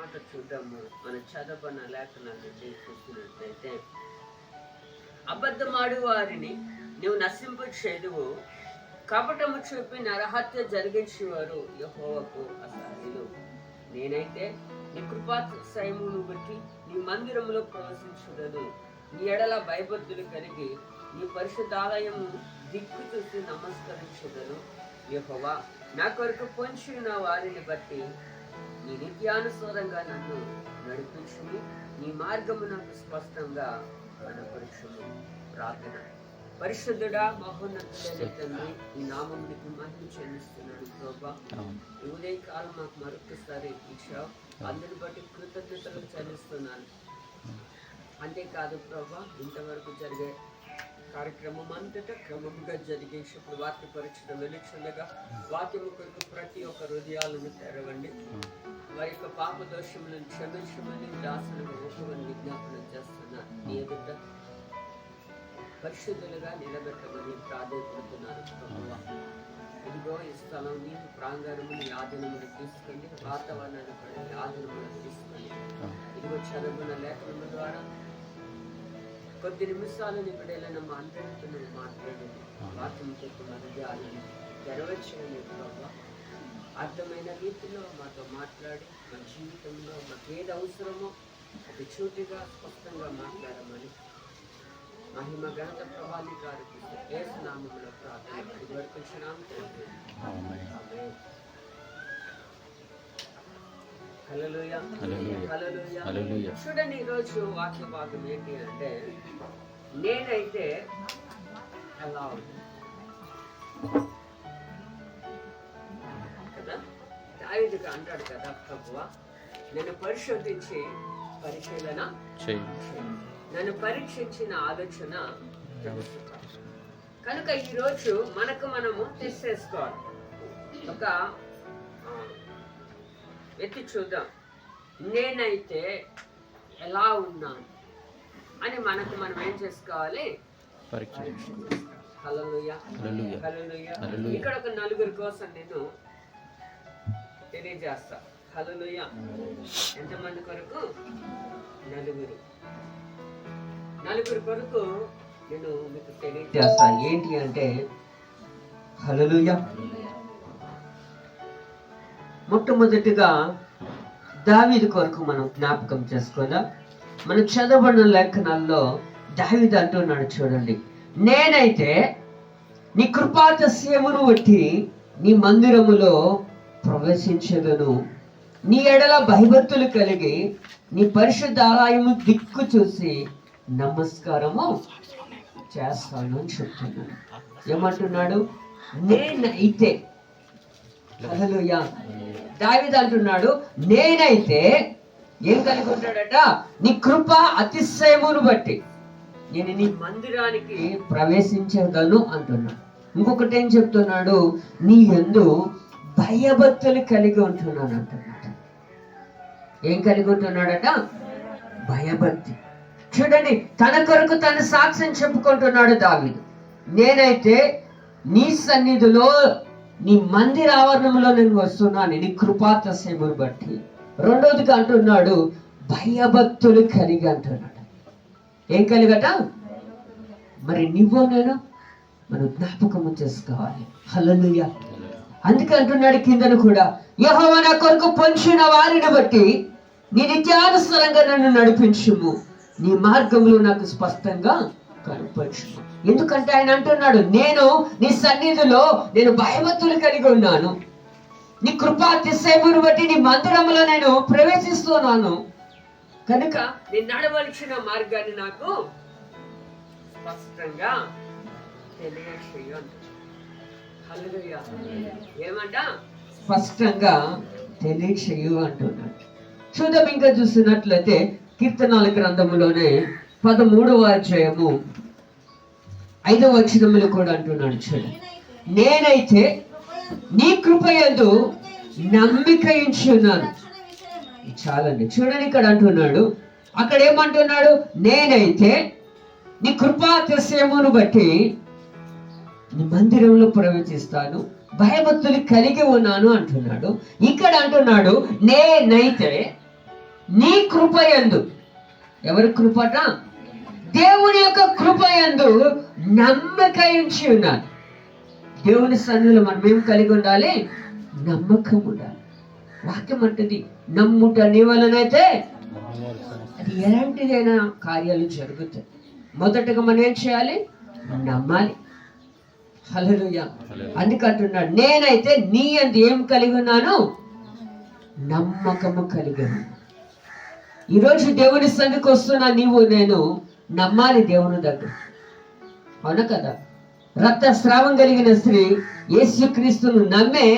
మాట చూద్దాము. మన చదవన లేఖనాల నుండి చూసినట్లయితే, అబద్ధమాడు వారిని నువ్వు నశింపు చేదువు, కపటము చూపి నరహత్య జరిగించేవారు యెహోవాకు అసహ్యులు. నేనైతే నీ కృపాతిశయమును బట్టి నీ మందిరములో ప్రవేశించుదను. నీ ఎడల భయభక్తులు కలిగి నీ పరిశుద్ధాలయము దిక్కు చూసి నమస్కరించుదను. యెహోవా, నా కొరకు పొంచి ఉన్న వారిని బట్టి నీ నిత్యానుసారంగా నన్ను నడిపించుము. నీ మార్గము నాకు స్పష్టంగా కనపరచుము. ప్రార్థన. పరిశుద్ధుడా, మహోన్నతుడైన తండ్రి, ఈ నామమునికి మహిమ చెల్లిస్తున్నాడు ప్రభా. ఈ ఉదయకాలం మాకు మరొకసారి ఇచ్చావు, అందరిని బట్టి కృతజ్ఞతలు చెల్లిస్తున్నాను. అంతేకాదు ప్రభా, ఇంతవరకు జరిగే కార్యక్రమం అంతటా క్రమంగా జరిగేటప్పుడు వాక్య పరీక్ష వెలుచుండగా వాక్యము కొరకు ప్రతి ఒక్క హృదయాలను తెరవండి. వారి యొక్క పాప దోషములను క్షమించమని దాసులను ఒప్పుకొని విజ్ఞాపనం చేస్తున్నా. నీ ఎదుట పరిశుద్ధులుగా నిలబెట్టమని ప్రార్థిస్తున్నాను ప్రభువా. ఇదిగో ఈ స్థలం నీ ప్రాంగణమును యాదనములు తీసుకొని వాతావరణాన్ని కూడా యాదనములు తీసుకొని ఇదిగో చదువుకున్న లేఖనముల ద్వారా కొద్ది నిమిషాలు నిబడేలా మా అందరితో మాట్లాడండి. వాక్యం చెప్పిన హృదయాలను తెరవచ్చేయండి ప్రభా. అర్థమైన రీతిలో మాతో మాట్లాడి మా జీవితంలో మాకు ఏది అవసరమో అది చూటిగా స్పష్టంగా మాట్లాడమని మహిమ ఘనత ప్రభావి గారు యేసు నామములో ప్రార్థన ఇదివరకు క్షణం తండ్రి. హల్లెలూయా, హల్లెలూయా, హల్లెలూయా. చూడండి, ఈరోజు వాక్య భాగం ఏంటి అంటే, నేనైతే ఎలా ఉంది కదా, దావీదుగా అంటాడు కదా, ప్రభువా నన్ను పరిశోధించి పరిశీలన నన్ను పరీక్షించిన ఆలోచన కనుక ఈరోజు మనకు మనము తీసేసుకోవాలి. ఒక ఎత్తి చూద్దాం, నేనైతే ఎలా ఉన్నాను అని మనకు మనం ఏం చేసుకోవాలి, హల్లెలూయా, హల్లెలూయా. ఇక్కడ ఒక నలుగురి కోసం నేను తెలియజేస్తా. హల్లెలూయా. ఎంతమంది కొరకు? నలుగురు కొరకు నేను మీకు తెలియజేస్తా. ఏంటి అంటే, హల్లెలూయా, మొట్టమొదటిగా దావీదు కొరకు మనం జ్ఞాపకం చేసుకుందాం. మనం చదవబడిన లేఖనాల్లో దావీదు అంటున్నాడు, చూడండి, నేనైతే నీ కృపాతిశయమును బట్టి నీ మందిరములో ప్రవేశించదను. నీ ఎడల భయభక్తులు కలిగి నీ పరిశుద్ధ ఆలయము దిక్కు చూసి నమస్కారము చేస్తాను అని చెప్తున్నాడు. ఏమంటున్నాడు? నేనైతే. హల్లెలూయా. దావీదు అంటున్నాడు, నేనైతే ఏం కలిగి ఉంటాడట? నీ కృప అతిశయమును బట్టి నేను నీ మందిరానికి ప్రవేశించగలను అంటున్నాడు. ఇంకొకటి ఏం చెప్తున్నాడు? నీ యందు భయభక్తులు కలిగి ఉంటున్నాను అంటున్నాడు. ఏం కలిగి ఉంటున్నాడట? భయభక్తి. చూడండి, తన కొరకు తన సాక్ష్యం చెప్పుకుంటున్నాడు దావీదు. నేనైతే నీ సన్నిధిలో నీ మందిర ఆవరణంలో నేను వస్తున్నాను నీ కృపాతిశయమును బట్టి. రెండోదిగా అంటున్నాడు భయభక్తులు కలిగి అంటున్నాడు. ఏం కలిగట? మరి నువ్వు నేను మనం జ్ఞాపకము చేసుకోవాలి. హల్లెలూయా. అందుకే అంటున్నాడు కిందను కూడా, యెహోవా నా కొరకు పొంచిన వారిని బట్టి నీ నిత్యానుసారంగా నన్ను నడిపించుము. నీ మార్గములు నాకు స్పష్టంగా కనపరచుము. ఎందుకంటే ఆయన అంటున్నాడు, నేను నీ సన్నిధిలో నేను భయభక్తులు కలిగి ఉన్నాను. నీ కృపాతిశయమును బట్టి నీ మందిరంలో నేను ప్రవేశిస్తున్నాను. కనుక నేను నడవలసిన మార్గాన్ని నాకు స్పష్టంగా తెలియచేయు. హల్లెలూయా. ఏమంట? స్పష్టంగా తెలియచేయు అంటున్నాడు. చూద్దాం, ఇంకా చూసినట్లయితే కీర్తనాల గ్రంథములోనే 13వ అధ్యాయము 5వ వచనములో కూడా అంటున్నాడు, చూడండి, నేనైతే నీ కృపయందు నమ్మిక ఉంచున్నాను. చాలండి. చూడండి, ఇక్కడ అంటున్నాడు, అక్కడ ఏమంటున్నాడు? నేనైతే నీ కృపాతిశయమును బట్టి నీ మందిరంలో ప్రవేశిస్తాను, భయభక్తులు కలిగి ఉన్నాను అంటున్నాడు. ఇక్కడ అంటున్నాడు నేనైతే నీ కృపయందు, ఎవరి కృపట? దేవుని యొక్క కృపయందు నమ్మక ఉంచి ఉన్నాను. దేవుని సన్నిధిలో మనం ఏం కలిగి ఉండాలి? నమ్మకం ఉండాలి. వాక్యం అంటది, నమ్ముట నీ వలనైతే అది ఎలాంటిదైనా కార్యాలు జరుగుతాయి. మొదటగా మనం ఏం చేయాలి? నమ్మాలి. హల్లెలూయా. అందుకంటున్నాడు, నేనైతే నీ యందు ఏం కలిగి ఉన్నాను? నమ్మకము కలిగి ఉన్నాను. ఈరోజు దేవుని సన్నిధికి వస్తున్నా నీవు నేను నమ్మాలి దేవుని దగ్గర. అవునా కదా? రక్తస్రావం కలిగిన స్త్రీ యేసుక్రీస్తును నమ్మే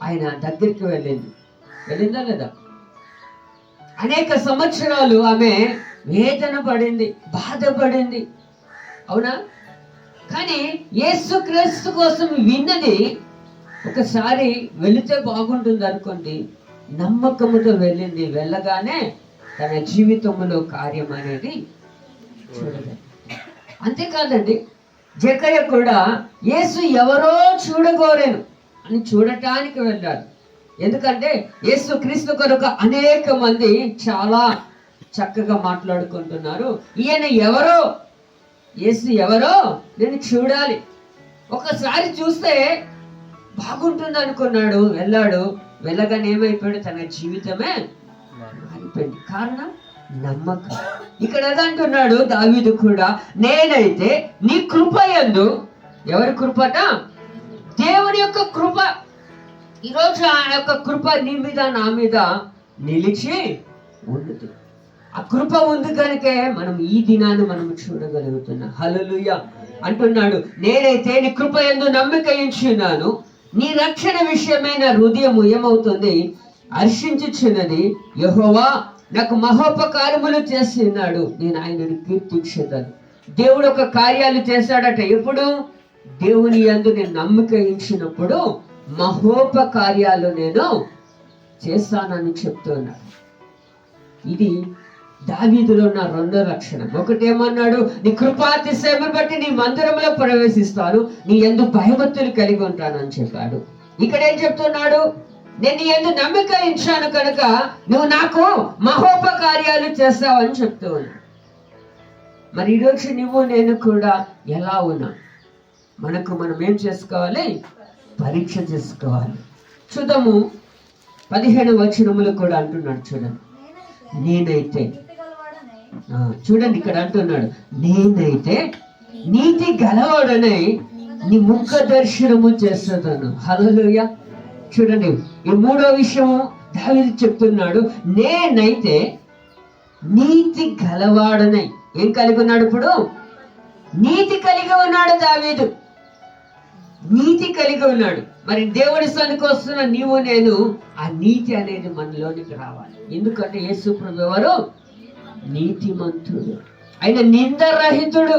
ఆయన దగ్గరికి వెళ్ళిందా లేదా? అనేక సంవత్సరాలు ఆమె వేదన పడింది, బాధపడింది. అవునా? కానీ యేసుక్రీస్తు కోసం విన్నది ఒకసారి వెళితే బాగుంటుంది అనుకోండి, నమ్మకముతో వెళ్ళింది. వెళ్ళగానే తన జీవితంలో కార్యం అనేది చూడలేదు. అంతేకాదండి, జక్కయ్య కూడా యేసు ఎవరో చూడగోరేను అని చూడటానికి వెళ్ళాడు. ఎందుకంటే యేసు క్రీస్తు కొరకు అనేక మంది చాలా చక్కగా మాట్లాడుకుంటున్నారు. ఈయన ఎవరో, యేసు ఎవరో నేను చూడాలి, ఒకసారి చూస్తే బాగుంటుంది అనుకున్నాడు. వెళ్ళాడు. వెళ్ళగానే ఏమైపోయాడు? తన జీవితమే మారిపోయింది. కారణం నమ్మకం. ఇక్కడ అంటున్నాడు దావీదు కూడా, నేనైతే నీ కృపయందు, ఎవరి కృపట? దేవుని యొక్క కృప. ఈరోజు ఆ యొక్క కృప నీ మీద నా మీద నిలిచి ఉన్నది. ఆ కృప ఉంది కనుకే మనం ఈ దినాన్ని మనం చూడగలుగుతున్నాం. హల్లెలూయా. అంటున్నాడు, నేనైతే నీ కృపయందు నమ్మిక ఉంచున్నాను, నీ రక్షణ విషయమైన హృదయం ఏమవుతుంది? హర్షించుచున్నది. యెహోవా నాకు మహోపకారములు చేసి ఉన్నాడు, నేను ఆయనను కీర్తించేదాన్ని. దేవుడు ఒక కార్యాలు చేశాడట. ఎప్పుడు? దేవుని యందు నేను నమ్మిక ఉంచినప్పుడు మహోపకార్యాలు నేను చేస్తానని చెప్తున్నాడు. ఇది దావీదులో ఉన్న రెండో లక్షణం. ఒకటేమన్నాడు? నీ కృపాతిశయమును బట్టి నీ మందిరంలో ప్రవేశిస్తాను, నీ యందు భయభక్తులు కలిగి ఉంటానని చెప్పాడు. ఇక్కడ ఏం చెప్తున్నాడు? నేను నీ యందు నమ్మిక ఉంచాను కనుక నువ్వు నాకు మహోపకార్యాలు చేస్తావని చెప్తూ ఉన్నాడు. మరి ఈరోజు నువ్వు నేను కూడా ఎలా ఉన్నా? మనకు మనం ఏం చేసుకోవాలి? పరీక్ష చేసుకోవాలి. చూద్దాము 15వ వచనములు కూడా అంటున్నాడు. చూడండి, నేనైతే, చూడండి ఇక్కడ అంటున్నాడు, నేనైతే నీతి గలవాడనై నీ ముఖ దర్శనము చేస్తాను. హల్లెలూయా. చూడండి, ఈ మూడో విషయము దావీదు చెప్తున్నాడు, నేనైతే నీతి గలవాడనై. ఏం కలిగి ఉన్నాడు? ఇప్పుడు నీతి కలిగి ఉన్నాడు దావీదు. నీతి కలిగి ఉన్నాడు. మరి దేవుడి సన్నిధికి వస్తున్న నీవు నేను ఆ నీతి అనేది మనలోనికి రావాలి. ఎందుకంటే యేసు ప్రభువు ఎవరు? నీతిమంతుడు, ఆయన నిందరహితుడు,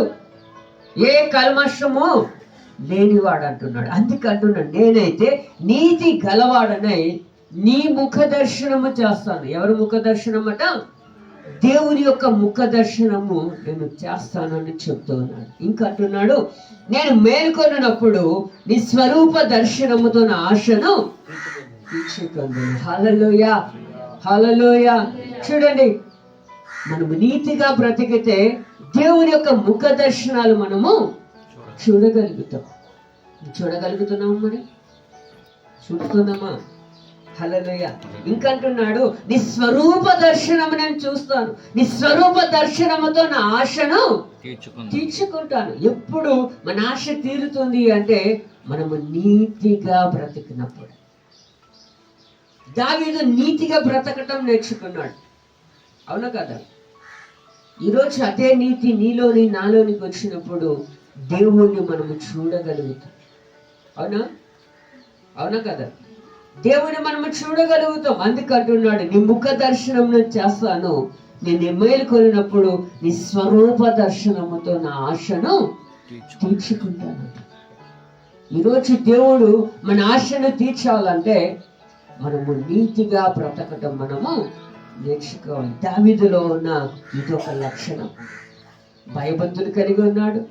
ఏ కల్మషము లేనివాడు అంటున్నాడు. అందుకే అంటున్నాడు, నేనైతే నీతి గలవాడనై నీ ముఖ దర్శనము చేస్తాను. ఎవరు ముఖ దర్శనం అట? దేవుని యొక్క ముఖ దర్శనము నేను చేస్తానని చెప్తూ ఉన్నాడు. ఇంకా అంటున్నాడు, నేను మేల్కొన్నప్పుడు నీ స్వరూప దర్శనముతో నా ఆశను తీర్చుకుంది. హల్లెలూయా, హల్లెలూయా. చూడండి, మనము నీతిగా బ్రతికితే దేవుని యొక్క ముఖ దర్శనాలు మనము చూడగలుగుతున్నాము. మరి చూస్తున్నామా? హల్లెలూయా. ఇంకంటున్నాడు, నీ స్వరూప దర్శనము నేను చూస్తాను, నీ స్వరూప దర్శనముతో నా ఆశను తీర్చుకుంటాను. ఎప్పుడు మన ఆశ తీరుతుంది అంటే మనము నీతిగా బ్రతికినప్పుడు. దావీదు నీతిగా బ్రతకటం నేర్చుకున్నాడు. అవునా కదా? ఈరోజు అదే నీతి నీలోని నాలోనికి వచ్చినప్పుడు దేవుణ్ణి మనము చూడగలుగుతాం. అవునా? అవునా కదా? దేవుని మనము చూడగలుగుతాం. అందుకంటున్నాడు, నీ ముఖ దర్శనం చేస్తాను, నేను మేలుకొనినప్పుడు నీ స్వరూప దర్శనముతో నా ఆశను తీర్చుకుంటాను. ఈరోజు దేవుడు మన ఆశను తీర్చాలంటే మనము నీతిగా బ్రతకటం మనము నేర్చుకోవాలి. దావీదులో ఉన్న ఇదొక లక్షణం. భయభక్తులు కలిగి ఉన్నాడు,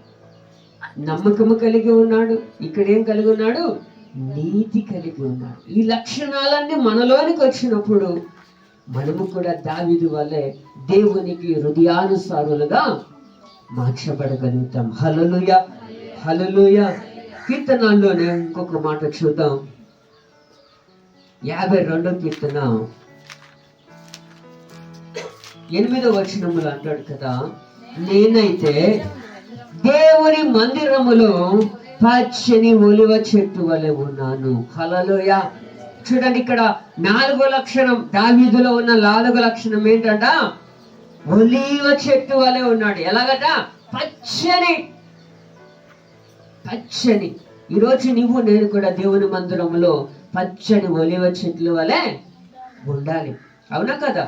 నమ్మకము కలిగి ఉన్నాడు. ఇక్కడ ఏం కలిగి ఉన్నాడు? నీతి కలిగి ఉన్నాడు. ఈ లక్షణాలన్నీ మనలోనికి వచ్చినప్పుడు మనము కూడా దావీదు వల్లే దేవునికి హృదయానుసారులుగా మార్చబడగలుగుతాం. హల్లెలూయా, హల్లెలూయా. కీర్తనల్లోనే ఇంకొక మాట చూద్దాం. 52వ కీర్తన 8వ వచనములు అంటాడు కదా, నేనైతే దేవుని మందిరములో పచ్చని ఒలివ చెట్టు వలె ఉన్నాను. హల్లెలూయా. చూడండి, ఇక్కడ 4వ లక్షణం, దావీదులో ఉన్న 4వ లక్షణం ఏంటంట? ఒలివ చెట్టు వలె ఉన్నాడు. ఎలాగట? పచ్చని. పచ్చని. ఈరోజు నువ్వు నేను కూడా దేవుని మందిరంలో పచ్చని ఒలివ చెట్లు వలె ఉండాలి. అవునా కదా?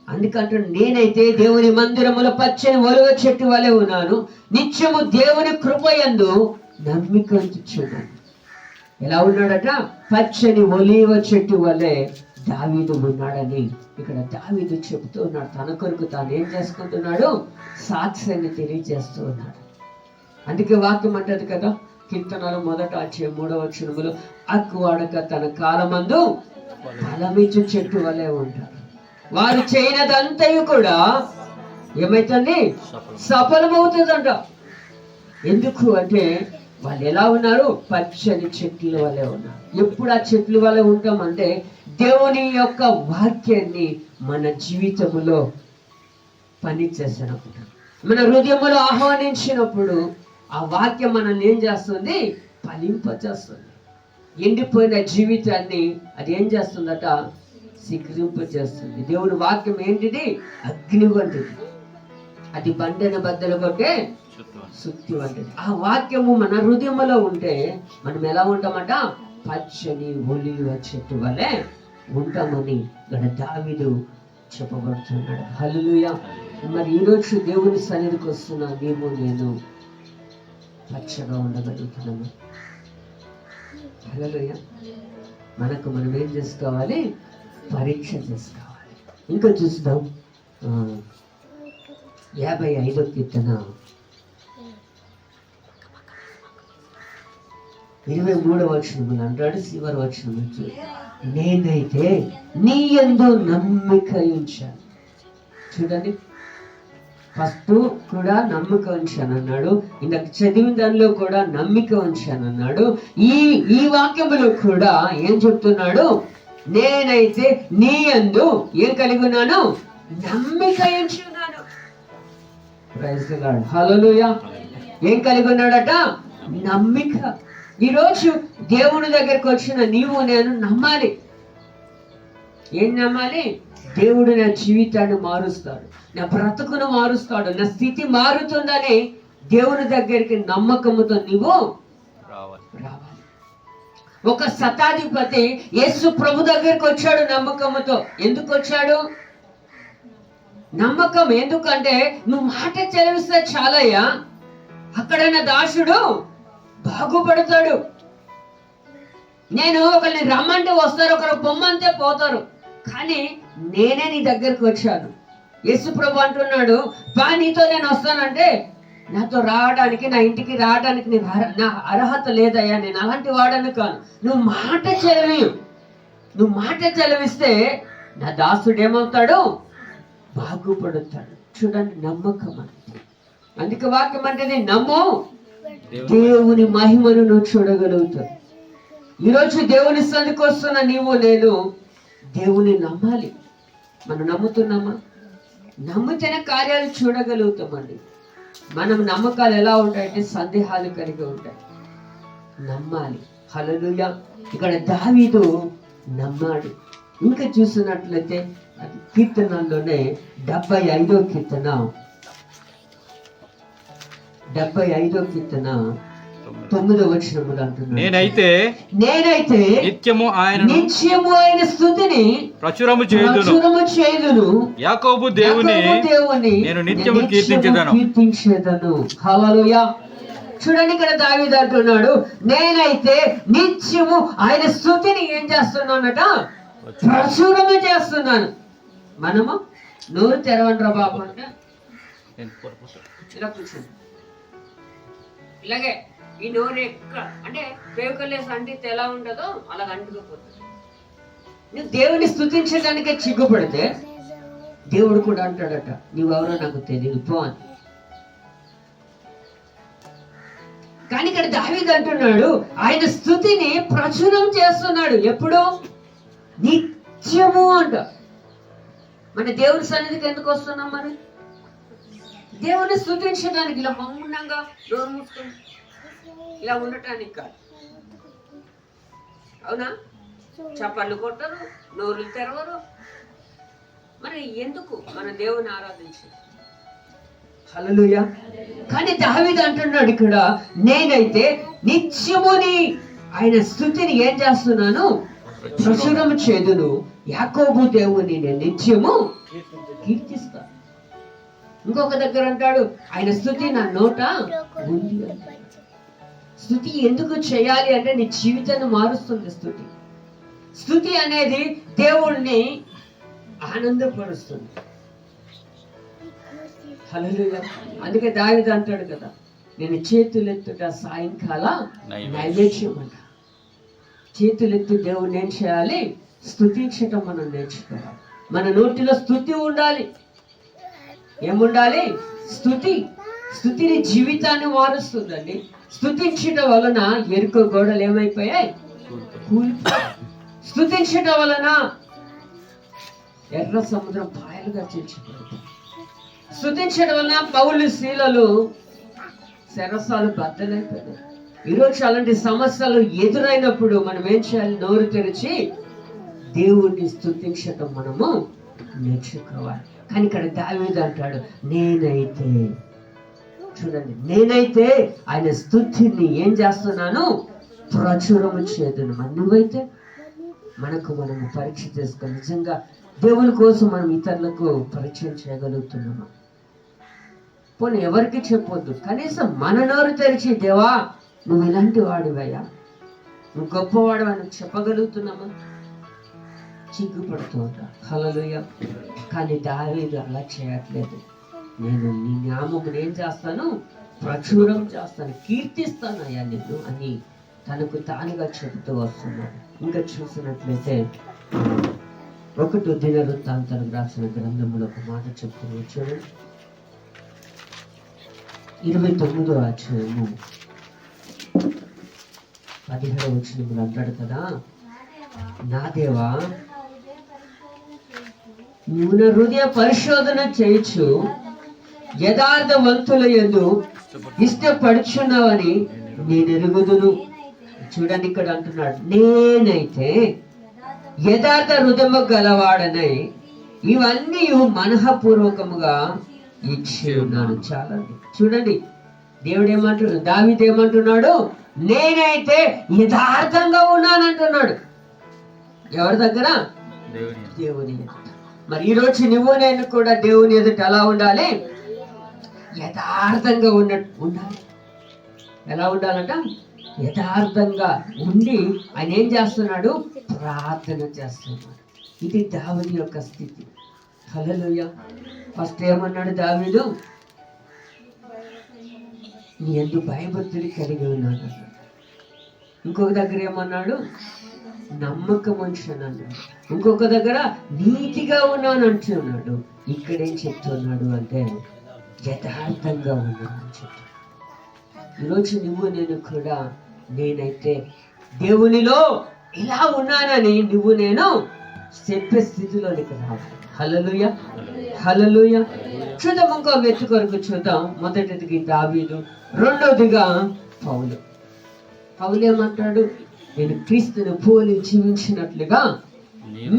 అందుకంటే నేనైతే దేవుని మందిరములో పచ్చని ఒలివ చెట్టు వలె ఉన్నాను, నిత్యము దేవుని కృపయందు నమ్మిక ఉంచుచున్నాను. ఎలా ఉన్నాడట? పచ్చని ఒలివ చెట్టు వలె దావీదు ఉన్నాడని ఇక్కడ దావీదు చెబుతూ ఉన్నాడు. తన కొరకు తాను ఏం చేసుకుంటున్నాడు? సాక్ష్యాన్ని తెలియజేస్తూ ఉన్నాడు. అందుకే వాక్యం అంటది కదా, కీర్తనలు 1:3 వచనములో, అక్కువాడక తన కాలమందు ఫలమిచ్చు చెట్టు వలె ఉంటాడు. వారు చేయనదంతయు కూడా ఏమైతుంది? సఫలమవుతుందంట. ఎందుకు అంటే వాళ్ళు ఎలా ఉన్నారు? పచ్చని చెట్ల వలె ఉన్నారు. ఎప్పుడు ఆ చెట్ల వలె ఉంటామంటే దేవుని యొక్క వాక్యాన్ని మన జీవితంలో పని చేసినప్పుడు, మన హృదయంలో ఆహ్వానించినప్పుడు ఆ వాక్యం మనల్ని ఏం చేస్తుంది? ఫలింపచేస్తుంది. ఎండిపోయిన జీవితాన్ని అది ఏం చేస్తుందట? సిగ్గింపచేస్తుంది. దేవుడి వాక్యం ఏంటిది? అగ్ని వంటిది. అది బండెన బద్దలు కొట్టే సుత్తి వంటిది. ఆ వాక్యము మన హృదయంలో ఉంటే మనం ఎలా ఉంటామట? పచ్చని ఒలివ చెట్టు వలె ఉంటామని ఇక్కడ దావీదు చెప్పబడుతున్నాడు. హల్లెలూయా. మరి ఈరోజు దేవుని సన్నిధికి వస్తున్నా నీవు నేను పచ్చగా ఉండగలుగుతున్నాము. హల్లెలూయా. మనకు మనం ఏం చేసుకోవాలి? పరీక్ష చేసుకోవాలి. ఇంకా చూద్దాం. 55వ కీర్తన 23వ వచనములు అంటాడు. చివరి వచనం, నేనైతే నీ యందు నమ్మిక ఉంచాను. చూడండి, ఫస్ట్ కూడా నమ్మిక ఉంచాను అన్నాడు. ఇందాక చదివిన దానిలో కూడా నమ్మిక ఉంచాను అన్నాడు. ఈ వాక్యములో కూడా ఏం చెప్తున్నాడు? నేనైతే నీ యందు ఏం కలిగి ఉన్నాను? నమ్మిక ఉంచున్నాను. Praise the Lord. హల్లెలూయా. ఏం కలిగి ఉన్నాడట? నమ్మిక. ఈరోజు దేవుని దగ్గరికి వచ్చిన నీవు నేను నమ్మాలి. ఏం నమ్మాలి? దేవుడు నా జీవితాన్ని మారుస్తాడు, నా బ్రతుకును మారుస్తాడు, నా స్థితి మారుతుందని దేవుని దగ్గరికి నమ్మకముతో నీవు రావాలి. ఒక శతాధిపతి యేసు ప్రభు దగ్గరికి వచ్చాడు నమ్మకముతో. ఎందుకు వచ్చాడు? నమ్మకం. ఎందుకంటే నువ్వు మాట చెలవిస్తే చాలయ్యా, అక్కడ నా దాసుడు బాగుపడతాడు. నేను ఒకరిని రమ్మంటే వస్తారు, ఒకరు పొమ్మంటే పోతారు, కానీ నేనే నీ దగ్గరకు వచ్చాను. యేసు ప్రభు అంటున్నాడు, బా నీతో నేను వస్తానంటే నాతో రావడానికి, నా ఇంటికి రావడానికి నా అర్హత లేదయ్యా, నేను అలాంటి వాడను కాను. నువ్వు మాట చెలవిస్తే నా దాసుడు ఏమవుతాడు? బాగుపడుతాడు. చూడండి, నమ్మకం అంటే. అందుకే వాక్యం అంటే నమ్ము, దేవుని మహిమను నువ్వు చూడగలుగుతావు. ఈరోజు దేవుని సన్నిధికి వస్తున్న నీవు నేను దేవుని నమ్మాలి. మనం నమ్ముతున్నామా? నమ్మితేనే కార్యాలు చూడగలుగుతామండి. మనం నమ్మకాలు ఎలా ఉంటాయంటే సందేహాలు కలిగి ఉంటాయి. నమ్మాలి. హల్లెలూయా. ఇక్కడ దావీదు నమ్మాడు. ఇంకా చూసినట్లయితే కీర్తనల్లోనే 75వ కీర్తన 9వ వచనములు అంటున్నాడు, నేనైతే నిత్యము ఆయన స్తుతిని ప్రచురము చేయుదును, యాకోబు దేవుని నేను నిత్యము కీర్తించెదను. హల్లెలూయా. చూడండి, ఇక్కడ దావీదు అంటున్నాడు, నేనైతే నిత్యము ఆయన స్తుతిని ఏం చేస్తున్నానట? ప్రచురము చేస్తున్నాను. మనము నోరు తెరవండ్రా బాబు అంటే ఇలా కూర్చోండి. ఇలాగే ఈ నోరు అంటే పేకలేసి అంటితే ఎలా ఉంటుందో అలా అంటుకోపోతుంది. నువ్వు దేవుని స్తుతించడానికే చిగ్గుపడితే దేవుడు కూడా అంటాడట, నువ్వెవరో నాకు తెలియదు పో అని. కానీ ఇక్కడ దావీదు అంటున్నాడు, ఆయన స్తుతిని ప్రచురం చేస్తున్నాడు. ఎప్పుడు? నిత్యము అంట. మన దేవుడి సన్నిధికి ఎందుకు వస్తున్నాం? మరి దేవుని స్తుతించడానికి, ఇలా మౌనంగా నోరు మూసుకొని ఇలా ఉండటానికి కాదు. అవునా? చప్పట్లు కొట్టరు, నోరులు తెరవరు. మరి ఎందుకు మన దేవుని ఆరాధించి? హల్లెలూయా. కానీ దావీదు అంటున్నాడు ఇక్కడ, నేనైతే నిత్యముని ఆయన స్తుతిని ఏం చేస్తున్నాను? ప్రచురం చేదును. యాకోబు దేవుని నేను నిత్యము కీర్తిస్తాను. ఇంకొక దగ్గర అంటాడు, ఆయన స్తుతి నా నోట ఉంది. స్తుతి ఎందుకు చేయాలి అంటే నీ జీవితాన్ని మారుస్తుంది. స్తుతి అనేది దేవుణ్ణి ఆనందపరుస్తుంది. హల్లెలూయా. అందుకే దావీదు అంటాడు కదా, నేను చేతులెత్తుట సాయంకాల నైవేద్యం అంట. చేతులెత్తు దేవుణ్ణి ఏం చేయాలి? స్తుతించటం మనం నేర్చుకోవాలి. మన నోటిలో స్తుతి ఉండాలి. ఏముండాలి? స్తుతి. స్తుతిని జీవితాన్ని మారుస్తుందండి. స్తుతించటం వలన ఎరుక గోడలు ఏమైపోయాయి? కూలిపోయాయి. స్తుతించటం వలన ఎర్ర సముద్రం పాయలుగా చీల్చిపోయింది. స్తుతించడం వలన పౌలు శీలలు శరసాలు బద్దలైపోయాయి. ఈరోజు అలాంటి సమస్యలు ఎదురైనప్పుడు మనం ఏం చేయాలి? నోరు తెరిచి దేవుణ్ణి స్తుతించటం మనము నేర్చుకోవాలి. కానీ ఇక్కడ దావీదు అంటాడు, నేనైతే చూడండి, నేనైతే ఆయన స్తుతిని ఏం చేస్తున్నాను? ప్రచురము చేదును. మరి నువ్వైతే మనకు మనము పరీక్ష చేసుకొని నిజంగా దేవుని కోసం మనం ఇతరులకు పరిచయం చేయగలుగుతున్నామా? పోనీ ఎవరికి చెప్పొద్దు, కనీసం మన నోరు తెరిచి, దేవా నువ్వు ఇలాంటి వాడివయ్యా, నువ్వు గొప్పవాడు అని చెప్పగలుగుతున్నామా? సిగ్గుపడుతూ ఉంటా. హల్లెలూయా. కానీ దావీదు అలా చేయట్లేదు. నేను నీ నామమును ఏం చేస్తాను? ప్రచురం చేస్తాను, కీర్తిస్తాను అయ్యా నిన్ను అని తనకు తానుగా చెబుతూ వస్తున్నాడు. ఇంకా చూసినట్లయితే 1 దినవృత్తాంతాలకు రాసిన గ్రంథంలో ఒక మాట చెప్తున్నాడు చూడండి. 29వ అధ్యాయము 17వ వచనంలో అంటాడు కదా, నా దేవా నువ్వు నా హృదయ పరిశోధన చేయొచ్చు, యథార్థవంతుల యందు ఇష్టపడుచున్నావని నేను ఎరుగుదును. చూడండి ఇక్కడ అంటున్నాడు, నేనైతే యథార్థ హృదయము గలవాడనై ఇవన్నీ మనఃపూర్వకముగా ఇచ్చి ఉన్నాను. చాలా చూడండి, దేవుడు ఏమంటున్నాడు? దావీదు ఏమంటున్నాడు? నేనైతే యథార్థంగా ఉన్నానంటున్నాడు. ఎవరి దగ్గర? దేవుని. మరి ఈరోజు నువ్వు నేను కూడా దేవుని ఎదుట ఎలా ఉండాలి? యథార్థంగా ఉండాలి. ఎలా ఉండాలంట? యథార్థంగా ఉండి ఆయన ఏం చేస్తున్నాడు? ప్రార్థన చేస్తున్నాడు. ఇది దావీదు యొక్క స్థితి. హల్లెలూయా. ఫస్ట్ ఏమన్నాడు దావీదు? నీ యందు భయభక్తులు కలిగి ఉన్నాడు. ఇంకొక దగ్గర ఏమన్నాడు? నమ్మకం మనుషులు అన్నాడు. ఇంకొక దగ్గర నీతిగా ఉన్నాను అంటున్నాడు. ఇక్కడేం చెప్తున్నాడు అంటే యథార్థంగా ఉన్నాను అని చెప్తున్నాడు. ఈరోజు నువ్వు నేను కూడా, నేనైతే దేవునిలో ఇలా ఉన్నానని నువ్వు నేను చెప్పే స్థితిలోనికి రావాలి. హల్లెలూయా. హల్లెలూయా. చూద్దాం, ఇంకో వ్యక్తి కొరకు చూద్దాం. మొదటిదిగా దావీదు, రెండోదిగా పౌలు. పౌలు ఏమంటాడు? నేను క్రీస్తును పోలి జీవించినట్లుగా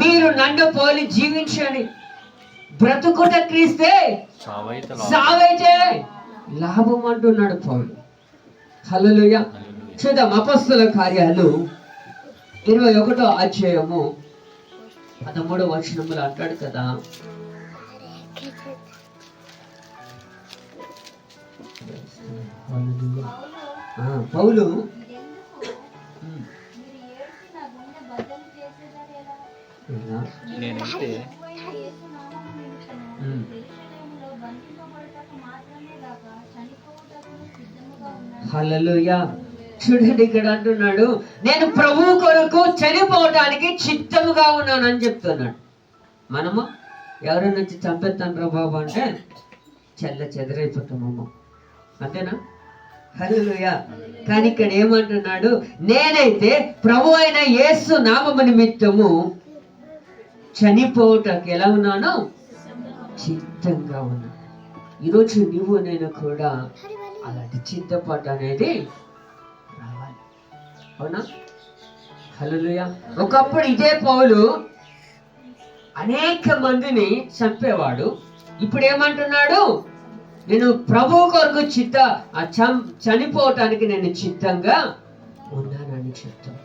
మీరు నన్ను పోలి జీవించండి. బ్రతుకుట క్రీస్తే, సావైతే లాభం అంటున్నాడు పౌలు. హల్లెలూయా. చూద్దాం అపొస్తలుల కార్యాలు 21వ అధ్యాయము 13వ వచనంలో అంటాడు కదా, పౌలు హల్లెలూయా. చూడండి ఇక్కడ అంటున్నాడు, నేను ప్రభు కొరకు చనిపోవటానికి చిత్తముగా ఉన్నాను అని చెప్తున్నాడు. మనము ఎవరైనా వచ్చి చంపేస్తాను బాబు అంటే చెదరైపోతామమ్మ, అంతేనా? హల్లెలూయా. కానీ ఇక్కడ ఏమంటున్నాడు, నేనైతే ప్రభు అయిన యేసు నామము నిమిత్తము చనిపోవటానికి ఎలా ఉన్నాను? సిద్ధంగా ఉన్నాను. ఈరోజు నువ్వు నేను కూడా అలాంటి సిద్ధపాటు అనేది రావాలి, అవునా? హల్లెలూయా. ఒకప్పుడు ఇదే పౌలు అనేక మందిని చంపేవాడు. ఇప్పుడు ఏమంటున్నాడు? నేను ప్రభు కొరకు చనిపోవటానికి నేను సిద్ధంగా ఉన్నానని చెప్తాను.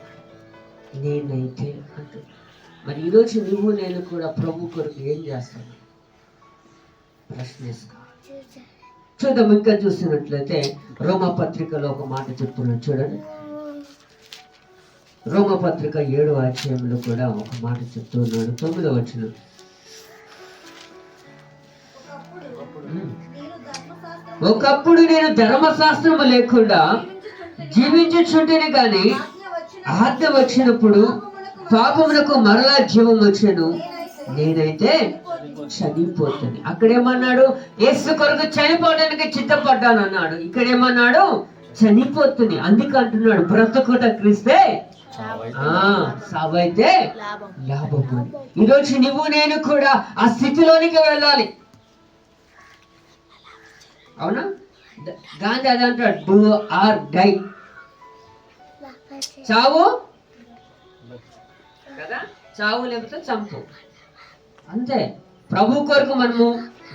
నేనైతే అంటూ మరి ఈరోజు నువ్వు నేను కూడా ప్రభు కొరకు ఏం చేస్తాను? ప్రశ్నిస్తా. చూద్దాం. ఇంకా చూసినట్లయితే రోమపత్రికలో ఒక మాట చెప్తున్నాడు, చూడండి. రోమపత్రిక 7వ అధ్యాయంలో కూడా ఒక మాట చెప్తున్నాడు, 9వ వచనం. ఒకప్పుడు నేను ధర్మశాస్త్రము లేకుండా జీవించుచుంటేనే గాని ఆజ్ఞ వచ్చినప్పుడు పాపమునకు మరలా జీవం వచ్చాను, నేనైతే చనిపోతాను. అక్కడేమన్నాడు? యేసు కొరకు చనిపోవడానికి సిద్ధపడ్డాను అన్నాడు. ఇక్కడేమన్నాడు? చనిపోతుంది. అందుకే అంటున్నాడు బ్రతుకుట క్రీస్తే, సావైతే లాభము. ఈరోజు నువ్వు నేను కూడా ఆ స్థితిలోనికి వెళ్ళాలి, అవునా? గాంధీ అది అంటాడు, డూ ఆర్ డై. చావు కదా, చావు లేకపోతే చంపు, అంతే. ప్రభు కొరకు మనము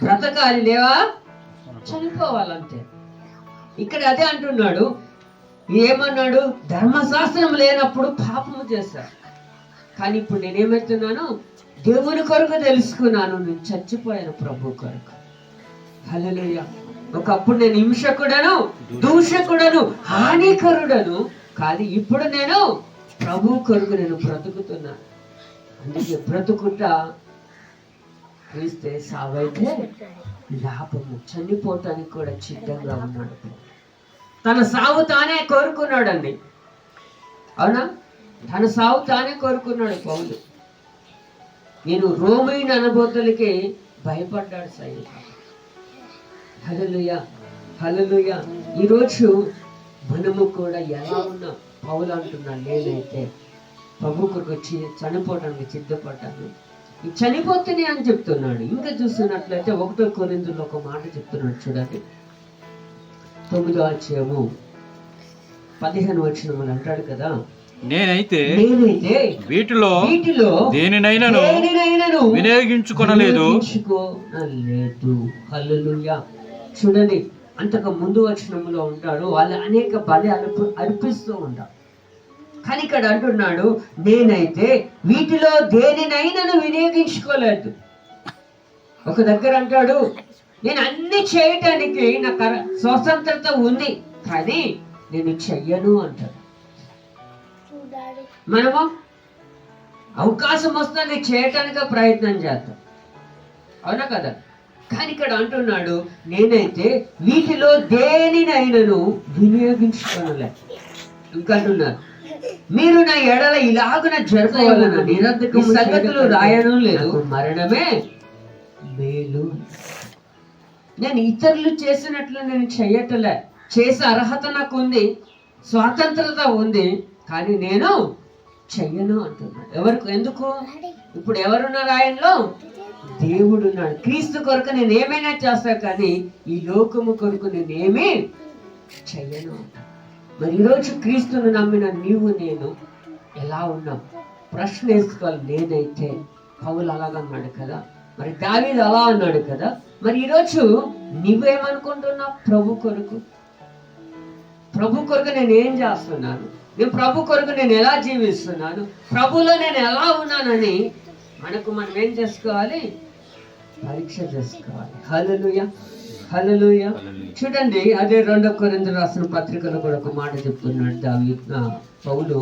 బ్రతకాలి, లేవా చనిపోవాలంతే. ఇక్కడ అదే అంటున్నాడు. ఏమన్నాడు? ధర్మశాస్త్రం లేనప్పుడు పాపము చేశారు, కానీ ఇప్పుడు నేనేమవుతున్నాను? దేవుని కొరకు తెలుసుకున్నాను, నేను చచ్చిపోయాను ప్రభు కొరకు. హల్లెలూయా. ఒకప్పుడు నేను హింసకుడను, దూషకుడను, హానికరుడను, కానీ ఇప్పుడు నేను ప్రభు కొరకు నేను బ్రతుకుతున్నాను. అందుకే బ్రతుకుట క్రీస్తే, సావైతే లాభము. చనిపోవటానికి కూడా సిద్ధంగా ఉన్నాడు. తన సావు తానే కోరుకున్నాడండి, అవునా? తన సావు తానే కోరుకున్నాడు పౌలు. నేను రోమీయుని అనుభూతులకి భయపడ్డాడు సైనికుడు. హల్లెలూయా, హల్లెలూయా. ఈరోజు మనము కూడా ఎలా ఉన్నాం? పౌలు అంటున్నాడు, నేనైతే ప్రభు కొరకు చనిపోవడానికి సిద్ధపడ్డాను, చనిపోతేనే అని చెప్తున్నాడు. ఇంకా చూస్తున్నట్లయితే 1 కొరింథీయుల్లో ఒక మాట చెప్తున్నాడు, చూడండి. 9వ అధ్యాయము 15వ వచనములు అంటాడు కదా, నేనైతే వీటిలో దేనినైనాను వినియోగించుకొనలేదు. హల్లెలూయా. చూడండి, అంతకు ముందు వచనంలో ఉంటాడు, వాళ్ళు అనేక బలి అర్పిస్తూ ఉంటారు. కానీ ఇక్కడ అంటున్నాడు, నేనైతే వీటిలో దేనినైనాను వినియోగించుకోలేదు. ఒక దగ్గర అంటాడు, నేను అన్ని చేయటానికి నాకు స్వతంత్రత ఉంది, కానీ నేను చెయ్యను అంటాడు. మనము అవకాశం వస్తుంది చేయటానికి ప్రయత్నం చేద్దాం, అవునా కదా? కానీ ఇక్కడ అంటున్నాడు, నేనైతే వీటిలో దేనినైనాను వినియోగించుకోనలే. ఇంకంటున్నారు, మీరు నా ఎడల ఇలాగున జరగవలన నిరర్ధక సంగతులు రాయను లేదు, మరణమే మేలు. నేను ఇతరులు చేసినట్లు నేను చెయ్యటలే, చేసే అర్హత నాకు ఉంది, స్వాతంత్రత ఉంది, కానీ నేను చెయ్యను అంటున్నాడు. ఎవరికి? ఎందుకు? ఇప్పుడు ఎవరున్నారు ఆయనలో? దేవుడున్నాడు. క్రీస్తు కొరకు నేను ఏమైనా చేస్తా, కానీ ఈ లోకము కొరకు నేనేమీ చెయ్యను. మరి ఈరోజు క్రీస్తును నమ్మిన నీవు నేను ఎలా ఉన్నాం? ప్రశ్న వేసుకోవాలి. నేనైతే పౌలు అలాగన్నాడు కదా, మరి దావీదు అలా అన్నాడు కదా, మరి ఈరోజు నువ్వేమనుకుంటున్నావు? ప్రభు కొరకు నేను ఏం చేస్తున్నాను, నేను ప్రభు కొరకు నేను ఎలా జీవిస్తున్నాను, ప్రభులో నేను ఎలా ఉన్నానని మనం ఏం చేసుకోవాలి? పరీక్ష చేసుకోవాలి. హల్లెలూయా, హల్లెలూయా. చూడండి, అదే 2 కొరింథీయులకు రాసిన పత్రికలో కూడా ఒక మాట చెప్తున్నాడు పౌలు.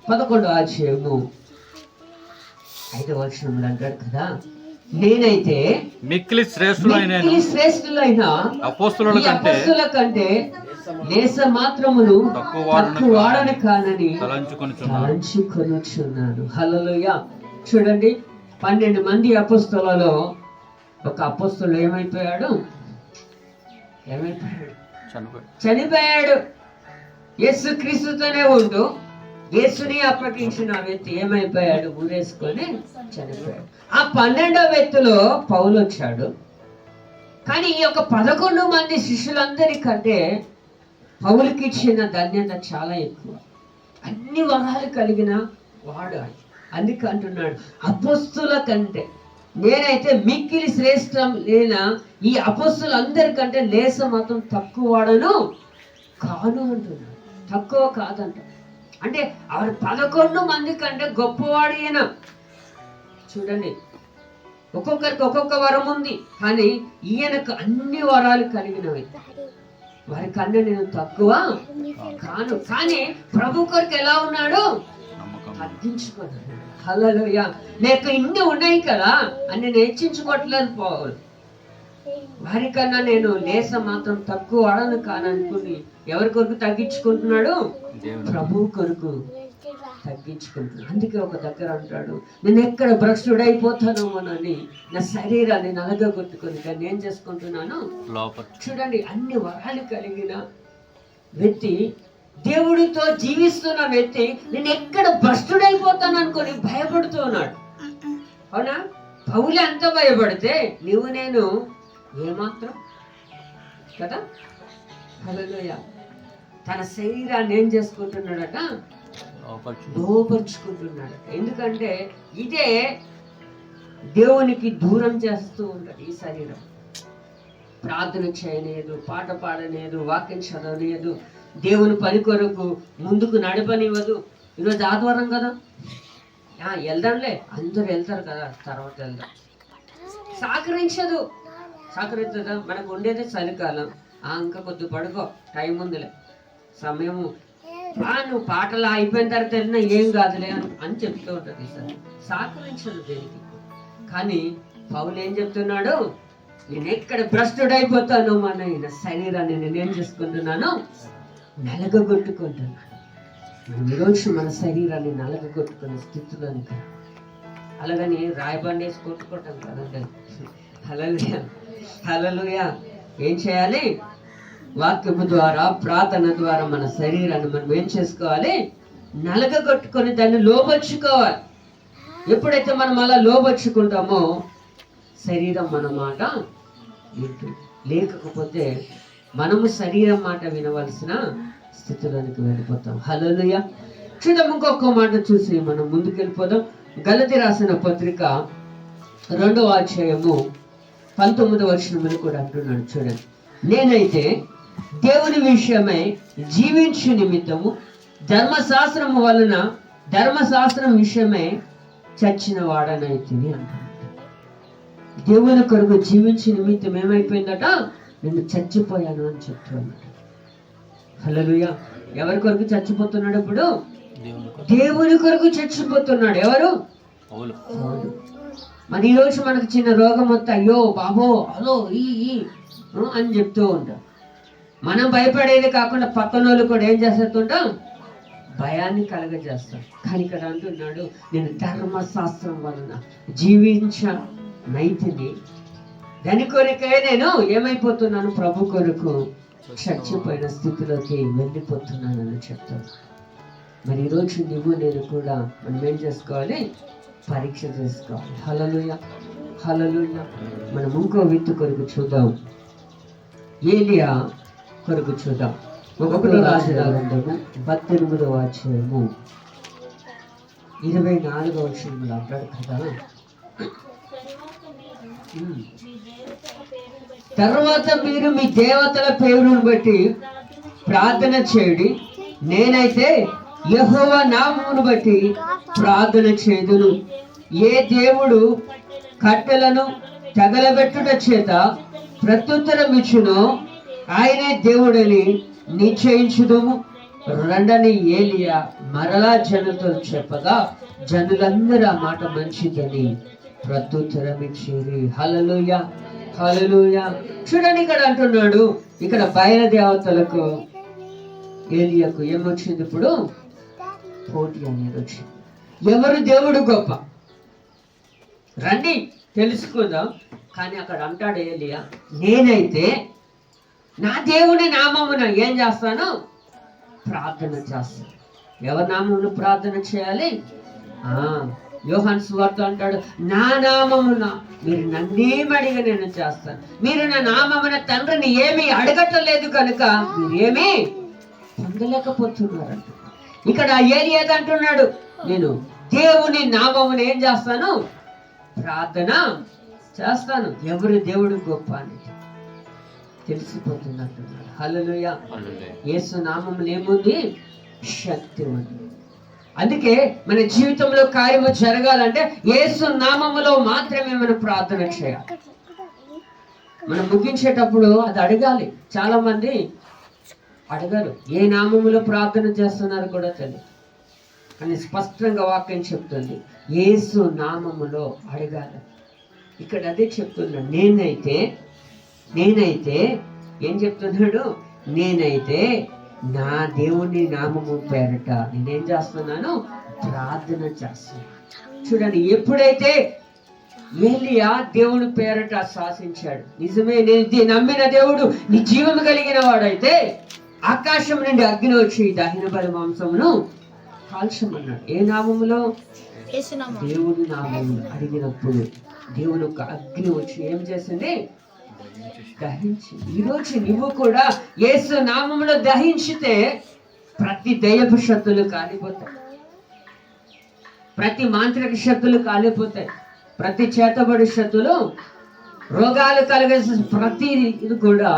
11వ అధ్యాయము 5వ వచనంలో అంటాడు కదా, నేనైతే మిక్కిలి శ్రేష్ఠులైన అపోస్తలుల కంటే లేస మాత్రమును తక్కువ వాడని కానని తలంచుకొనుచున్నాను. హల్లెలూయా. చూడండి, 12 మంది అపోస్తలులలో ఒక అపోస్తలుడు ఏమైపోయాడు? చనిపోయాడు. యేసు క్రీస్తుతోనే ఉంటూ యేసుని అప్పగించిన వ్యక్తి ఏమైపోయాడు? ఊరేసుకొని చనిపోయాడు. ఆ 12వ వ్యక్తిలో పౌలు వచ్చాడు. కానీ ఈ యొక్క 11 మంది శిష్యులందరికంటే పౌలుకి ఇచ్చిన ధన్యత చాలా ఎక్కువ. అన్ని వరాలు కలిగిన వాడు. అందుకే అంటున్నాడు, అపోస్తుల కంటే నేనైతే మిక్కిలి శ్రేష్టం లేనా ఈ అపోస్తులందరికంటే లేస మాత్రం తక్కువ వాడను కాను అంటున్నాడు. తక్కువ కాదంట. అంటే ఆవిడ 11 మంది కంటే గొప్పవాడు ఈయన. చూడండి, ఒక్కొక్కరికి ఒక్కొక్క వరం ఉంది, కానీ ఈయనకు అన్ని వరాలు కలిగినవి. వారి కన్నా నేను తక్కువ కాను. కానీ ప్రభు కొరకు ఎలా ఉన్నాడు? తగ్గించుకున్నాడు. హల్లెలూయా. నాకు ఇన్ని ఉన్నాయి కదా అని నేను హెచ్చించుకోవట్లేదు పౌలు. వారికన్నా నేను లేస మాత్రం తక్కువ వాడను కాననుకుని ఎవరి కొరకు తగ్గించుకుంటున్నాడు? ప్రభు కొరకు తగ్గించుకుంటున్నాడు. అందుకే ఒక దగ్గర అంటాడు, నేను ఎక్కడ భ్రష్టుడైపోతానోమోనని నా శరీరాన్ని నలగగొట్టుకొని కానీ ఏం చేసుకుంటున్నాను? చూడండి, అన్ని వరాలు కలిగిన వ్యక్తి, దేవుడితో జీవిస్తున్న వ్యక్తి నేను ఎక్కడ భ్రష్టుడైపోతాను అనుకొని భయపడుతూ ఉన్నాడు. అవునా? పౌలు ఎంత భయపడితే నువ్వు నేను ఏమాత్రం కదా. హల్లెలూయా. తన శరీరాన్ని ఏం చేసుకుంటున్నాడట? లోపరుచుకుంటున్నాడట. ఎందుకంటే ఇదే దేవునికి దూరం చేస్తూ ఉంటాడు. ఈ శరీరం ప్రార్థన చేయలేదు, పాట పాడలేదు, వాక్యం చదవలేదు, దేవుని పని కొరకు ముందుకు నడపనివ్వదు. ఈరోజు ఆదివారం కదా, వెళ్దాంలే, అందరూ వెళ్తారు కదా, తర్వాత వెళ్దాం. సహకరించదు. సహకరించదా? మనకు ఉండేది చలికాలం. ఇంకా కొద్ది పడుకో, టైం ఉందిలే, సమయము, నువ్వు పాటలు అయిపోయిన తర్వాత వెళ్ళినా ఏం కాదులే అని చెప్తూ ఉంటుంది. సార్ సహకరించదు దేనికి. కానీ పౌలు ఏం చెప్తున్నాడు? నేను ఎక్కడ భ్రష్టుడైపోతాను మన శరీరాన్ని నేనేం చేసుకుంటున్నాను? నలగగొట్టుకుంటున్నాను. మనం ఈరోజు మన శరీరాన్ని నలగగొట్టుకునే స్థితిలోనికి, అలాగని రాయబండి వేసి కొట్టుకుంటాం కదండి. హల్లెలూయా. హల్లెలూయా. ఏం చేయాలి? వాక్యము ద్వారా, ప్రార్థన ద్వారా మన శరీరాన్ని మనం ఏం చేసుకోవాలి? నలగగొట్టుకొని దాన్ని లోబర్చుకోవాలి. ఎప్పుడైతే మనం అలా లోబర్చుకుంటామో శరీరం మన మాట వింటుంది. లేకపోతే మనము శరీరం మాట వినవలసిన స్థితిలోనికి వెళ్ళిపోతాం. హల్లెలూయా. చూద్దాం, ఇంకొక మాట చూసి మనం ముందుకెళ్ళిపోదాం. గలతీ రాసిన పత్రిక 2వ అధ్యాయము 19వ వచనములు కూడా అంటున్నాడు. చూడండి, నేనైతే దేవుని విషయమై జీవించు నిమిత్తము ధర్మశాస్త్రము వలన ధర్మశాస్త్రం విషయమై చచ్చిన వాడనైతిని అంటున్నాడు. దేవుని కొరకు జీవించే నిమిత్తం ఏమైపోయిందట? నేను చచ్చిపోయాను అని చెప్తున్నాడు. హల్లెలూయా. ఎవరి కొరకు చచ్చిపోతున్నాడు? ఇప్పుడు దేవుని కొరకు చచ్చిపోతున్నాడు. ఎవరు? పౌలు. మరి ఈరోజు మనకు చిన్న రోగం వస్తే అయ్యో బాబో అదో ఈ అని చెప్తూ ఉంటాం. మనం భయపడేది కాకుండా పక్కన వాళ్ళు కూడా ఏం చేస్తుంటాం? భయాన్ని కలగజేస్తాం. కానీ ఇక్కడ అంటున్నాడు, నేను ధర్మశాస్త్రం వలన జీవించ నైతిని, దాని కొరకే నేను ఏమైపోతున్నాను? ప్రభు కొరకు చచ్చిపోయిన స్థితిలోకి వెళ్ళిపోతున్నాను అని చెప్తాను. మరి ఈరోజు నువ్వు నేను కూడా మనం ఏం చేసుకోవాలి? పరీక్ష చేసుకోవాలి. హల్లెలూయా. హల్లెలూయా. మనం ఇంకో వ్యక్తి కొరకు చూద్దాం. ఏలియా కొరకు చూద్దాం. 1 రాజుల 18వ అధ్యాయము 24వ వచనంలో అంటాడు కదా, తర్వాత మీరు మీ దేవతల పేరును బట్టి ప్రార్థన చేయండి, నేనైతే యెహోవా నామమును బట్టి ప్రార్థన చేయుదును. ఏ దేవుడు కట్టెలను తగలబెట్టుట చేత ప్రత్యుత్తరం ఇచ్చునో ఆయనే దేవుడని నిశ్చయించుదుము. రండని ఏలియా మరలా జనులతో చెప్పగా జనులందరూ ఆ మాట మంచిదని ప్రత్యుత్తరం ఇచ్చేది. హల్లెలూయా. హల్లెలూయా. చూడండి, ఇక్కడ అంటున్నాడు, ఇక్కడ బయలుదేవతలకు ఏలియాకు ఏమొచ్చింది? ఇప్పుడు పోటీ అనేది వచ్చింది. ఎవరు దేవుడు గొప్ప రండి తెలుసుకుందాం. కానీ అక్కడ అంటాడు ఏలియా, నేనైతే నా దేవుని నామమున ఏం చేస్తాను? ప్రార్థన చేస్తాను. ఎవరి నామమును ప్రార్థన చేయాలి? యోహాను సువార్త అంటాడు, నా నామమున మీరు నన్నేమి అడిగా నేను చేస్తాను. మీరు నా నామమున తండ్రిని ఏమీ అడగట్లేదు కనుక మీరేమీ పొందలేకపోతున్నారంట. ఇక్కడ ఏలియా అంటున్నాడు, నేను దేవుని నామమున ఏం చేస్తాను? ప్రార్థన చేస్తాను. ఎవరి దేవుడు గొప్ప అని తెలిసిపోతుంది అంటున్నాడు. హల్లెలూయా. యేసు నామములో ఏముంది? శక్తి ఉంది. అందుకే మన జీవితంలో కార్యము జరగాలంటే యేసు నామములో మాత్రమే మనం ప్రార్థన చేయాలి. మనం ముగించేటప్పుడు అది అడగాలి. చాలా మంది అడగరు, ఏ నామములో ప్రార్థన చేస్తున్నారు కూడా తెలియదు. కానీ స్పష్టంగా వాక్యం చెప్తుంది, యేసు నామములో అడగాలి. ఇక్కడ అదే చెప్తున్నాడు. నేనైతే ఏం చెప్తున్నాడు? నేనైతే నా దేవుని నామము పేరట నేనేం చేస్తున్నాను? ప్రార్థన చేస్తున్నాను. చూడండి, ఎప్పుడైతే ఏలియా దేవుని పేరట శాసించాడు, నిజమే నేను నమ్మిన దేవుడు నీ జీవము కలిగిన వాడైతే ఆకాశం నుండి అగ్ని వచ్చి దహన బలి మాంసమును కాల్చమన్నాడు. ఏ నామములో? దేవుని నామములో అడిగినప్పుడు దేవుని యొక్క అగ్ని వచ్చి ఏం చేసింది? దహించి. ఈరోజు నువ్వు కూడా యేసు నామములో దహించితే ప్రతి దయ్యపు శక్తులు కాలిపోతాయి, ప్రతి మాంత్రిక శక్తులు కాలిపోతాయి, ప్రతి చేతబడి శక్తులు, రోగాలు కలిగేసి ప్రతి ఇది కూడా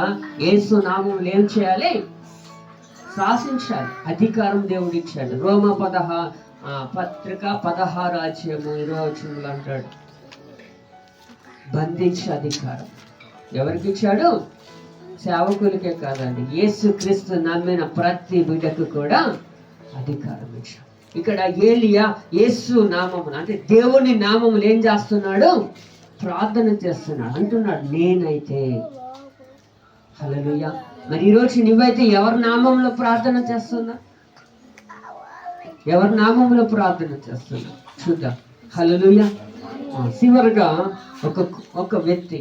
యేసు నామములో ఏం చేయాలి? శాసించాలి. అధికారం దేవుడు ఇచ్చాడు. రోమ 16 అధ్యాయము 20 అంటాడు, బంధించే అధికారం ఎవరికి ఇచ్చాడు? సేవకులకే కాదండి, యేసు క్రీస్తు నమ్మిన ప్రతి బిడ్డకు కూడా అధికారం ఇచ్చాడు. ఇక్కడ ఏలియా యేసు నామమున అంటే దేవుని నామములు ఏం చేస్తున్నాడు? ప్రార్థన చేస్తున్నాడు. అంటున్నాడు, నేనైతే. హల్లెలూయా. మరి ఈరోజు నువ్వైతే ఎవరి నామంలో ప్రార్థన చేస్తున్నా? ఎవరి నామంలో ప్రార్థన చేస్తున్నా? చూద్దాం. హల్లెలూయా. చివరిగా ఒక వ్యక్తి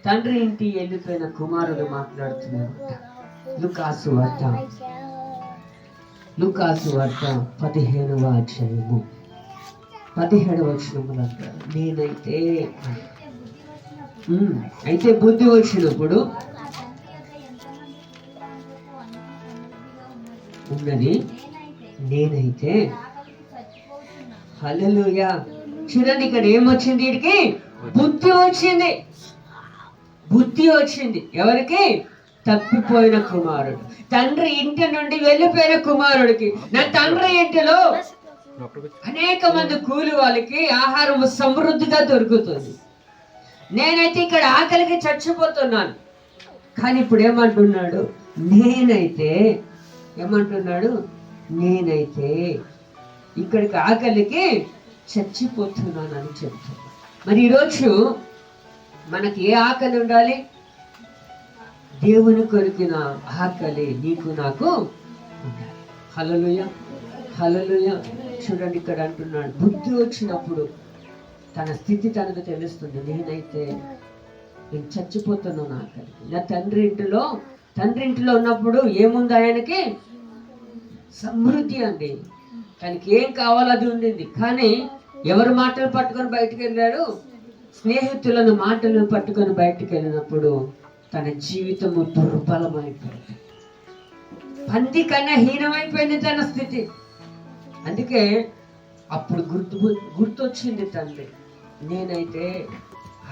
తండ్రి ఇంటి వెళ్ళిపోయిన కుమారుడు మాట్లాడుతున్నారు. లూకాసు వార్త 15వ అధ్యాయము 17వ వచనములు అంటారు, నేనైతే అయితే బుద్ధి వచ్చినప్పుడు ఉన్నది నేనైతే. హల్లెలూయా. చూడండి, ఇక్కడ ఏమొచ్చింది? వీడికి బుద్ధి వచ్చింది. బుద్ధి వచ్చింది ఎవరికి? తప్పిపోయిన కుమారుడు. తండ్రి ఇంటి నుండి వెళ్ళిపోయిన కుమారుడికి, నా తండ్రి ఇంటిలో అనేక మంది కూలి వాళ్ళకి ఆహారం సమృద్ధిగా దొరుకుతుంది, నేనైతే ఇక్కడ ఆకలికి చచ్చిపోతున్నాను. కానీ ఇప్పుడు ఏమంటున్నాడు? నేనైతే ఇక్కడికి ఆకలికి చచ్చిపోతున్నాను అని చెప్తున్నాను. మరి ఈరోజు మనకి ఏ ఆకలి ఉండాలి? దేవుని కొరికిన ఆకలి నీకు నాకు ఉండాలి. హల్లెలూయా. హల్లెలూయా. చూడండి, ఇక్కడ అంటున్నాడు, బుద్ధి వచ్చినప్పుడు తన స్థితి తనకు తెలుస్తుంది. నేనైతే నేను చచ్చిపోతున్నాను ఆకలికి. నా తండ్రి ఇంటిలో ఉన్నప్పుడు ఏముంది? ఆయనకి సమృద్ధి అండి. తనకి ఏం కావాలో అది ఉండింది. కానీ ఎవరు మాటలు పట్టుకొని బయటకు వెళ్ళాడు? స్నేహితులను మాటలు పట్టుకొని బయటకు వెళ్ళినప్పుడు తన జీవితము దుర్బలమైపోయింది, పంది కన్నా హీనమైపోయింది తన స్థితి. అందుకే అప్పుడు గుర్తొచ్చింది తండ్రి, నేనైతే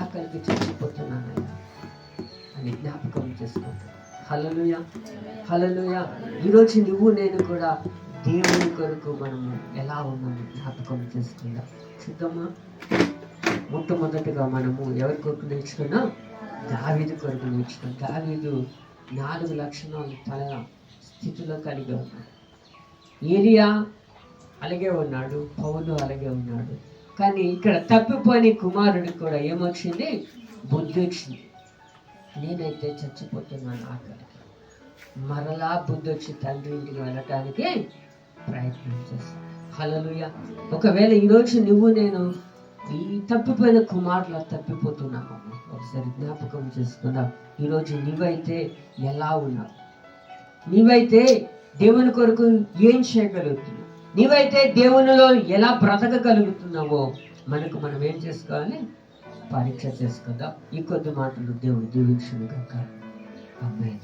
ఆకలికి చచ్చిపోతున్నాను అని జ్ఞాపకం చేసుకుంటాను. హల్లెలూయా. హల్లెలూయా. ఈరోజు నువ్వు నేను కూడా దేవుని కొరకు మనము ఎలా ఉన్నాము జ్ఞాపకం చేసుకుందాం. చూద్దామా? మొట్టమొదటిగా మనము ఎవరి కొరకు నేర్చుకున్నాం? దావీదు కొరకు నేర్చుకున్నాం. దావీదు 4 లక్షణాలు తన స్థితిలో కలిగి ఉన్నాడు. ఏలియా అలాగే ఉన్నాడు, పౌలు అలాగే ఉన్నాడు. కానీ ఇక్కడ తప్పిపోయిన కుమారుడికి కూడా ఏమొచ్చింది? బుద్ధి వచ్చింది. నేనైతే చచ్చిపోతున్నాను ఆకలికి. మరలా బుద్ధి వచ్చి తండ్రి ఇంటికి వెళ్ళటానికి ప్రయత్నం చేస్తాను. హల్లెలూయా. ఒకవేళ ఈరోజు నువ్వు నేను ఈ తప్పిపోయిన కుమారులా తప్పిపోతున్నాము, ఒకసారి జ్ఞాపకం చేసుకుందాం. ఈరోజు నీవైతే ఎలా ఉన్నావు? నీవైతే దేవుని కొరకు ఏం చేయగలుగుతున్నావు? నీవైతే దేవునిలో ఎలా బ్రతకగలుగుతున్నావో మనం ఏం చేసుకోవాలి? పరీక్ష చేసుకుందాం. ఈ కొద్ది మాటలు దేవుడు దీవించును గాక. ఆమేన్.